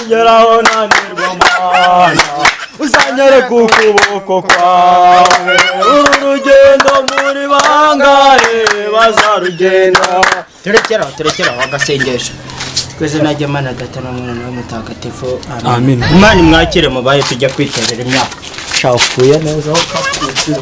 ngeraho nanirwa mana uzanyere kukuboko kwawe uru rugendo muri bangahe bazarugenda turekera wagasengesha kweze najye mana data na mwana wa mutagatifu amen imana mwakire mubaye tujya kwiterera imyaka shapfuye neza aho kapfuye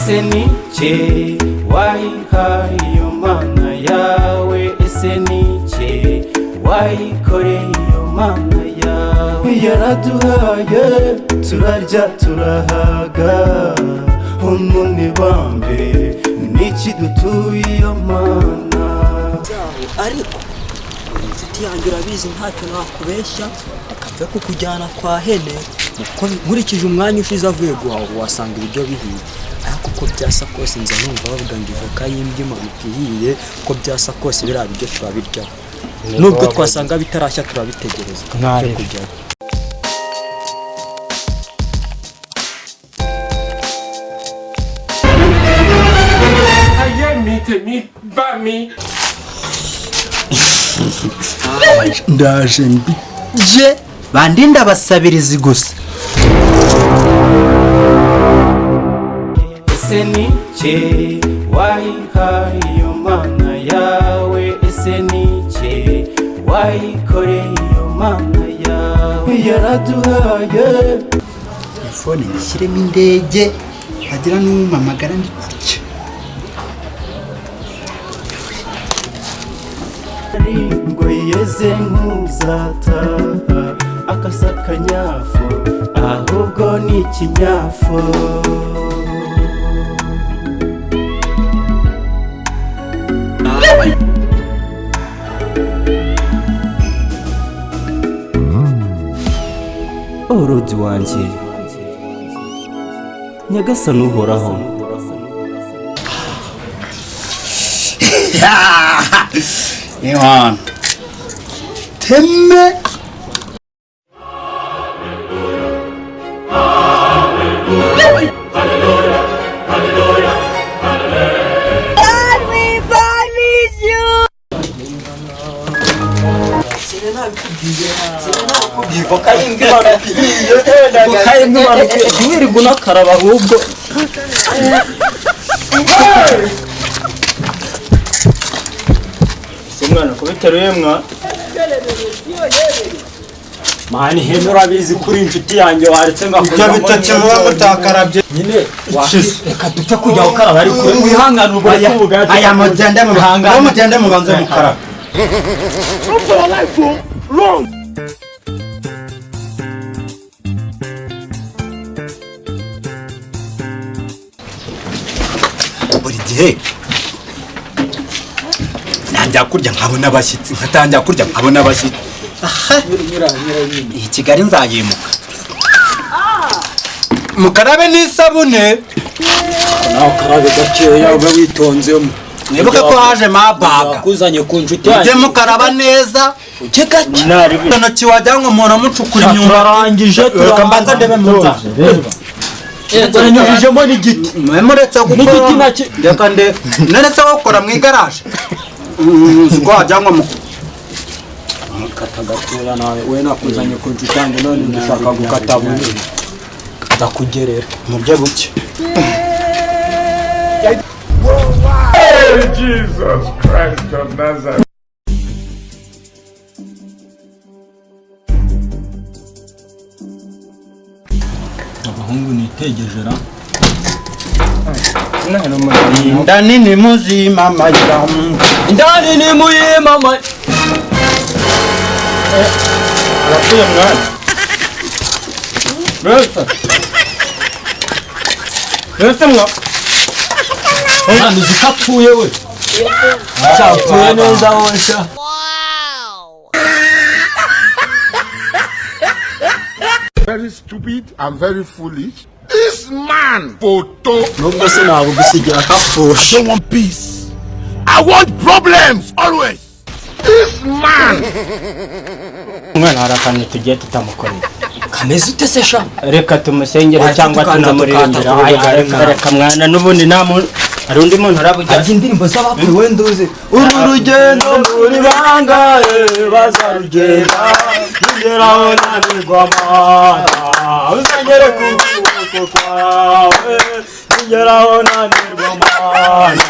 Eseniche wayihaye mana yawe eseniche wayikoreye mana yawe yaraduhaye turarya turahaga umune bambe niki dutuye mana ariko inshuti yanjye urabizi ntacyo nakubeshya akapfa kukujyana kwa hene nkurikije umwanya ushize avuye guhaha wasanga ibiryo bihiye ariko uko byasa kose nza numva bavuga ngo ivoka y'imbyima bihiye uko byasa kose biriya biryo turabiryaho nubwo twasanga bitarashya turabitegereza cyo kujyaho ndaje mbije bandinda basabirizi gusa eseniche wayihaye mana yawe eseniche wayikoreye mana yawe yaraduhaye telefone nishyiremo indege agira n'umamagara ndi kurya ngo yeze nk'uzataha akasakanyafu ahubwo ni ikinyafu urudi wanjye nyagasani uhoraho Iwan temme ivoka y'imbyima ntiri gunakaraba ahubwo umwana kubiteruye mwa mani heno urabizi kuri inshuti yanjye waretse ibyo bitakimuba mutakarabye nyine reka dupfe kujya gukaraba ariko wihangane ubwo kuvuga aya mugende mu bihangane mugende mubanze mukaraba buri gihe nanjya kurya nkabona abashyitsi nkatangira kurya nkabona abashyitsi iyi Kigali nzayimuka mukarabe n'isabune nawe ukarabe gakeya ube witonzemo nibuke ko haje mabaga kuzanye ku nshuti yanjye ujye mukaraba neza ujye gake intoki wagira ngo umuntu amucukura imyumbati turarangije reka mbanza ndebe munza turanyujijemo n'igiti muretse gukora reka nde neretse gukora mu igaraje ko wagira ngo mukata gatoya nawe we nakuzanye ku nshuti yanjye none ndashaka gukata bunini ndakugerera murye buke Jesus Christ of Nazareth. abahungu nitegejera ndani ni muzima mayira ndani ni muyimama arapfuye mwana Resta mwa. Mwana uzikapfuye we cyapfuye neza wonsha Very stupid and very foolish. This man photo. nubwo se ntabwo gusigira kapfusha. I don't want peace. I want problems always. This man. Mwana harakantu tugiye tutamukorera kameze ute se sha reka tumusengere cyangwa tunamuririmbira reka mwana n'ubundi nta muntu hari undi muntu urabujya arya indirimbo z'abapfuye wenda uzi uru rugendo muri bangahe bazarugenda nugeraho nanirwa mana uzanyere ku kuboko kwawe nugeraho nanirwa mana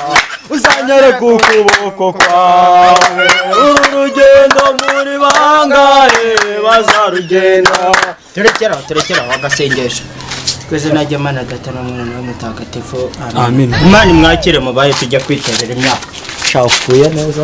uzanyere ku kuboko kwawe uru rugendo muri bangahe bazarugenda turekeraho agasengesho twese najya mana data n'umwana nawe mutagatifu amen imana imwakire mubaye tujya kwiterera imyaka shapfuye neza